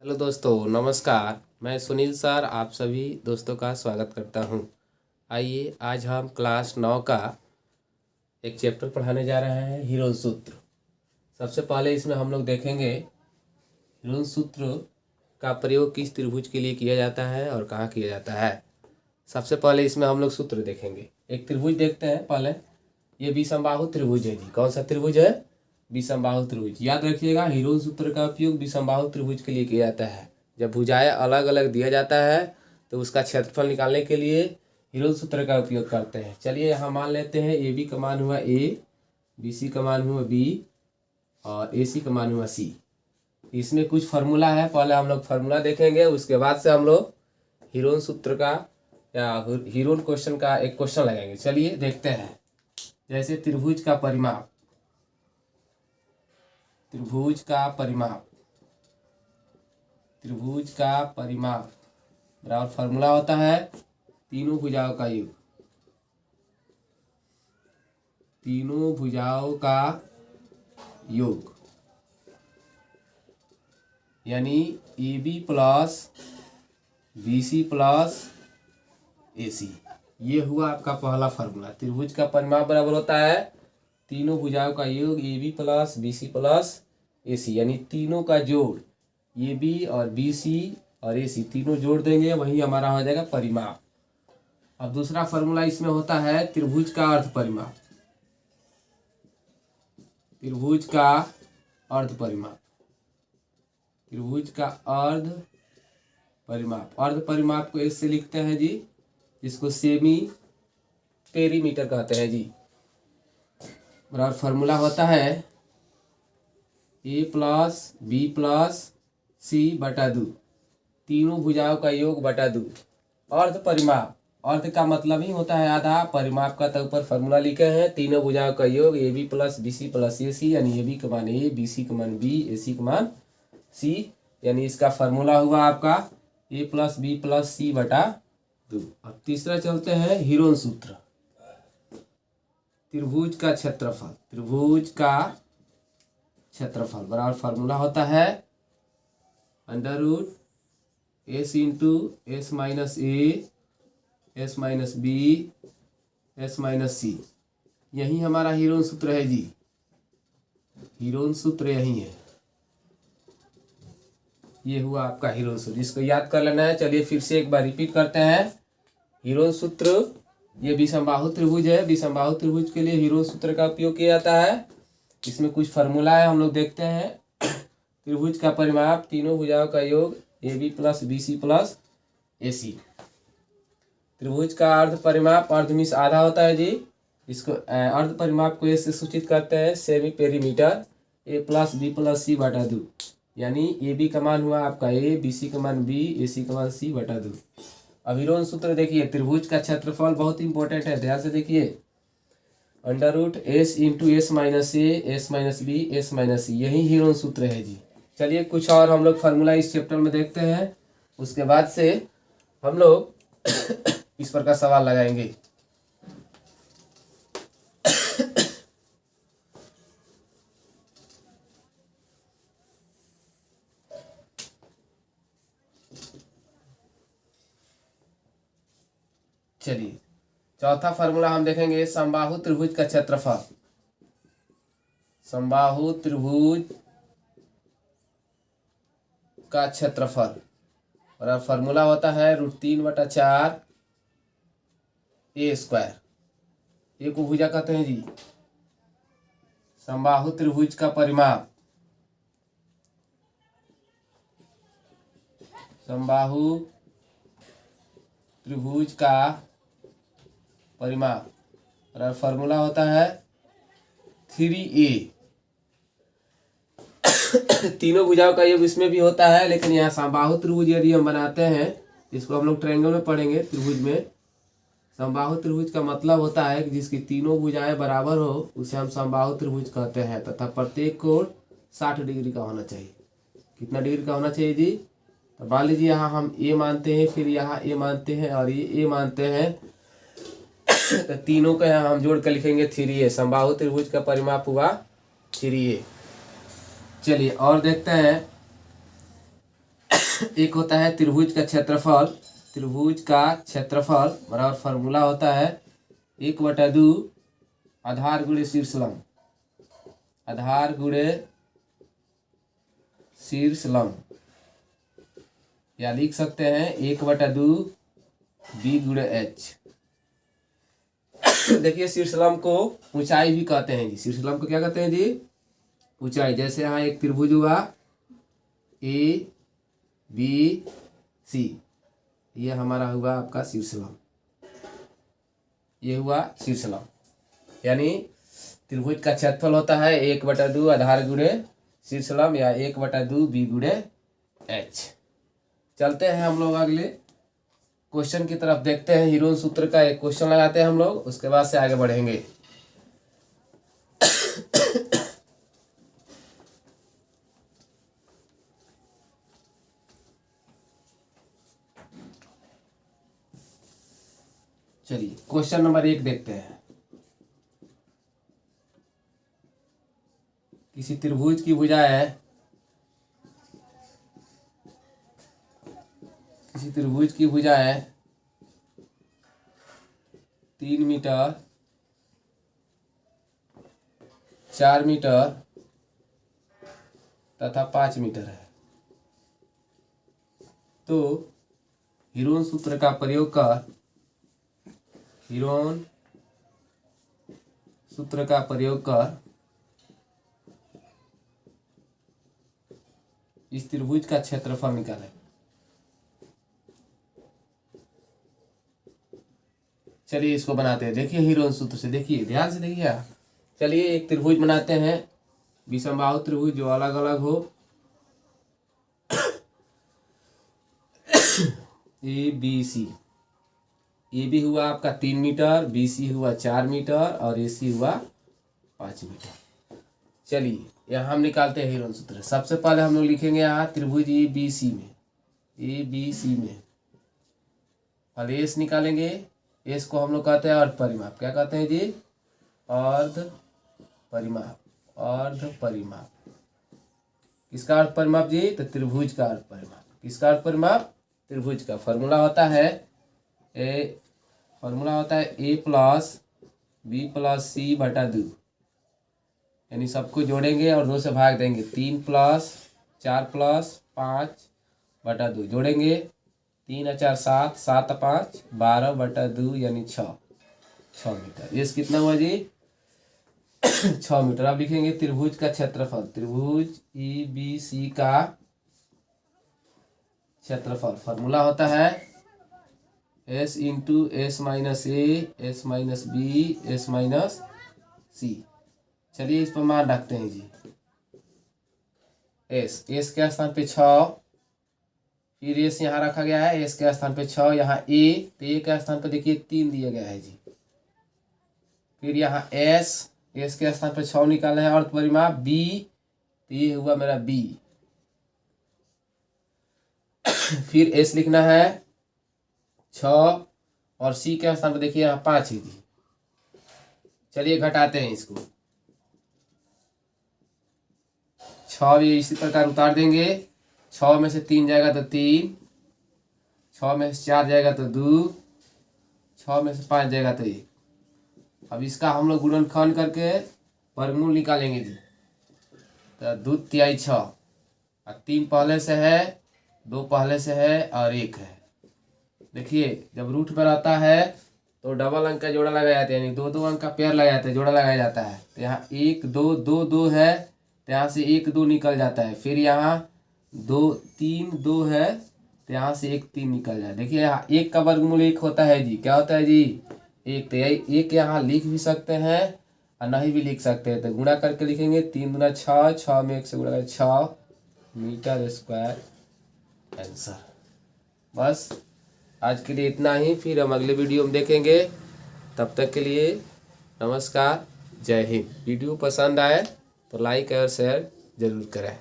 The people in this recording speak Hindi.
हेलो दोस्तों, नमस्कार। मैं सुनील सर आप सभी दोस्तों का स्वागत करता हूं। आइए आज हम क्लास 9 का एक चैप्टर पढ़ाने जा रहे हैं, हीरोन सूत्र। सबसे पहले इसमें हम लोग देखेंगे हीरोन सूत्र का प्रयोग किस त्रिभुज के लिए किया जाता है और कहाँ किया जाता है। सबसे पहले इसमें हम लोग सूत्र देखेंगे। एक त्रिभुज देखते हैं पहले। ये विषमबाहु त्रिभुज है जी। कौन सा त्रिभुज है? विषमबाहु त्रिभुज। याद रखिएगा, हीरोन सूत्र का उपयोग विषमबाहु त्रिभुज के लिए किया जाता है। जब भुजाएं अलग अलग दिया जाता है तो उसका क्षेत्रफल निकालने के लिए हीरोन सूत्र का उपयोग करते हैं। चलिए यहाँ मान लेते हैं ए बी का मान हुआ ए, बी सी का मान हुआ बी और ए सी का मान हुआ सी। इसमें कुछ फार्मूला है, पहले हम लोग फार्मूला देखेंगे, उसके बाद से हम लोग हीरोन सूत्र का या हीरोन क्वेश्चन का एक क्वेश्चन लगाएंगे। चलिए देखते हैं। जैसे त्रिभुज का परिमाप, त्रिभुज का परिमाप, त्रिभुज का परिमाप बराबर फार्मूला होता है तीनों भुजाओं का योग। तीनों भुजाओं का योग यानी A B plus B C plus A C. ये हुआ आपका पहला फार्मूला। त्रिभुज का परिमाप बराबर होता है तीनों भुजाओं का योग A B plus B C plus A C, यानी तीनों का जोड़ ए बी और बी सी और ए सी तीनों जोड़ देंगे, वही हमारा हो जाएगा परिमाप। अब दूसरा फार्मूला इसमें होता है त्रिभुज का अर्ध परिमाप। त्रिभुज का अर्ध परिमाप, त्रिभुज का अर्ध परिमाप। अर्ध परिमाप को इससे लिखते हैं जी, जिसको सेमी पेरीमीटर कहते हैं जी। बराबर फार्मूला होता है ए प्लस बी प्लस सी बटा 2, तीनों भुजाओं का योग बटा 2। अर्ध परिमाप, अर्ध का मतलब ही होता है आधा। परिमाप का तो ऊपर फार्मूला लिखे हैं तीनों भुजाओं का योग A B plus B C plus A C, यानी ए बी का मान ए, बी सी का मान बी, ए सी का मान सी, यानी इसका फार्मूला हुआ आपका ए प्लस बी प्लस सी बटा 2। अब तीसरा चलते हैं हीरोन सूत्र। त्रिभुज का क्षेत्रफल, त्रिभुज का क्षेत्रफल बराबर फार्मूला होता है under root S into S minus A, S minus B, S minus C. यही हमारा हीरोन सूत्र है जी। हीरोन सूत्र यही है। ये हुआ आपका हीरोन सूत्र, इसको याद कर लेना है। चलिए फिर से एक बार रिपीट करते हैं। हीरोन सूत्र, ये विषमबाहु त्रिभुज है। विषमबाहु त्रिभुज के लिए हीरोन सूत्र का उपयोग किया जाता है। इसमें कुछ फार्मूला है, हम लोग देखते हैं। त्रिभुज का परिमाप तीनों भुजाओं का योग A B plus B C plus A C. त्रिभुज का अर्ध परिमाप, अर्ध मीन्स आधा होता है जी। इसको अर्ध परिमाप को ऐसे सूचित करते हैं सेमी पेरीमीटर ए प्लस बी प्लस सी बटा 2, यानी ए बी का मान हुआ आपका ए, बी सी का मान बी, ए सी का मान सी बटा 2। अब हीरोन सूत्र देखिए, त्रिभुज का क्षेत्रफल बहुत इंपॉर्टेंट है, ध्यान से देखिए। Under root S into S minus A, S minus B, S minus C, यही हीरोन सूत्र है जी। चलिए कुछ और हम लोग फार्मूला इस चैप्टर में देखते हैं, उसके बाद से हम लोग इस पर का सवाल लगाएंगे। चलिए चौथा फार्मूला हम देखेंगे समबाहु त्रिभुज का क्षेत्रफल। समबाहु त्रिभुज का क्षेत्रफल और फार्मूला होता है √3/4 ए स्क्वायर। ए को भुजा कहते हैं जी। समबाहु त्रिभुज का परिमाप, समबाहु त्रिभुज का परिमाप और फार्मूला होता है 3a। तीनों भुजाओं का योग इसमें भी होता है, लेकिन यहाँ समबाहु त्रिभुज यदि हम बनाते हैं, इसको हम लोग ट्रायंगल में पढ़ेंगे। त्रिभुज में समबाहु त्रिभुज का मतलब होता है कि जिसकी तीनों भुजाएं बराबर हो उसे हम समबाहु त्रिभुज कहते हैं, तथा प्रत्येक कोण 60 डिग्री का होना चाहिए। कितना डिग्री का होना चाहिए जी? तो मान लीजिए यहाँ हम ए मानते हैं, फिर यहाँ ए मानते हैं और ये ए मानते हैं, तो तीनों का यहाँ हम जोड़ कर लिखेंगे 3a। समबाहु त्रिभुज का परिमाप हुआ 3a। चलिए और देखते हैं एक होता है त्रिभुज का क्षेत्रफल। त्रिभुज का क्षेत्रफल बराबर फार्मूला होता है 1/2 आधार गुणे शीर्षलंब। आधार गुणे शीर्षलंब, या लिख सकते हैं 1/2 बी गुणे एच। देखिए शीर्षलंब को ऊंचाई भी कहते हैं जी। शीर्षलंब को क्या कहते हैं जी? ऊंचाई। जैसे यहाँ एक त्रिभुज हुआ ए बी सी, ये हमारा हुआ आपका शीर्षलंब, ये हुआ शीर्षलंब। यानी त्रिभुज का क्षेत्रफल होता है 1/2 आधार गुणे शीर्षलंब या 1/2 बी गुणे एच। चलते हैं हम लोग अगले क्वेश्चन की तरफ, देखते हैं। हीरोन सूत्र का एक क्वेश्चन लगाते हैं हम लोग, उसके बाद से आगे बढ़ेंगे। चलिए क्वेश्चन नंबर 1 देखते हैं। किसी त्रिभुज की भुजाएं, किसी त्रिभुज की भुजाएं 3 मीटर, 4 मीटर तथा 5 मीटर है। तो हीरोन सूत्र का प्रयोग कर, हीरोन सूत्र का प्रयोग कर इस त्रिभुज का क्षेत्रफल निकालें। चलिए इसको बनाते हैं। देखिए हीरोन सूत्र से, देखिए ध्यान से देखिए। चलिए एक त्रिभुज बनाते हैं, विषमबाहु त्रिभुज जो अलग अलग हो। A B C, A B हुआ आपका 3 मीटर, बी सी हुआ 4 मीटर और ए सी हुआ 5 मीटर। चलिए यहाँ हम निकालते हैं हीरोन सूत्र। सबसे पहले हम लोग लिखेंगे यहाँ त्रिभुज ए बी सी में, ए बी सी में पहले एस निकालेंगे। एस को हम लोग कहते हैं अर्ध परिमाप। क्या कहते हैं जी? अर्ध परिमाप। अर्ध परिमाप किसका अर्ध परिमाप जी? तो त्रिभुज का अर्ध परिमाप। किसका अर्ध परिमाप? त्रिभुज का। फॉर्मूला होता है ए प्लस बी प्लस सी बटा 2, यानी सबको जोड़ेंगे और 2 से भाग देंगे। 3 प्लस 4 प्लस 5 बटा 2 जोड़ेंगे, 3 और 4 7, 7 और 5 12 बटा 2 यानी 6 मीटर। ये कितना हुआ जी? 6 मीटर। अब लिखेंगे त्रिभुज का क्षेत्रफल। त्रिभुज ई बी सी का क्षेत्रफल फॉर्मूला होता है S into S minus A, S minus B, S minus C. चलिए इस पर मान रखते हैं जी। एस के स्थान पे 6, फिर एस यहाँ रखा गया है, एस के स्थान पे 6, यहाँ ए, तो ए के स्थान पे देखिए 3 दिया गया है जी। फिर यहाँ एस के स्थान पे 6 निकालना है अर्ध परिमाप। बी, तो ये हुआ मेरा बी। फिर एस लिखना है 6 और सी के स्थान पे देखिए यहाँ 5 है जी। चलिए घटाते हैं इसको। 6 भी इसी प्रकार उतार देंगे। 6 में से 3 जाएगा तो 3, 6 में से 4 जाएगा तो 2, 6 में से 5 जाएगा तो 1। अब इसका हम लोग गुणनखंड करके वर्गमूल निकालेंगे जी। तो 2 तिहाई 6 और 3 पहले से है, 2 पहले से है और 1 है। देखिए जब रूट पर आता है तो डबल अंक का जोड़ा लगाया जाता है, यानी 2 अंक का पेयर लगाया जाता है, जोड़ा लगाया जाता है। तो यहाँ 1 2 2 2 है, तो यहाँ से 1 2 निकल जाता है। फिर यहाँ 2 3 2 है, तो यहाँ से 1 3 निकल जाए। देखिए यहाँ 1 का वर्गमूल 1 होता है जी। क्या होता है जी? 1। तो यही 1 यहाँ लिख भी सकते हैं और नहीं भी लिख सकते हैं, तो गुणा करके लिखेंगे। 3 दूना 6, 6 में 1 से गुणा करें 6 मीटर स्क्वायर आंसर। बस आज के लिए इतना ही, फिर हम अगले वीडियो में देखेंगे। तब तक के लिए नमस्कार, जय हिंद। वीडियो पसंद आए तो लाइक और शेयर जरूर करें।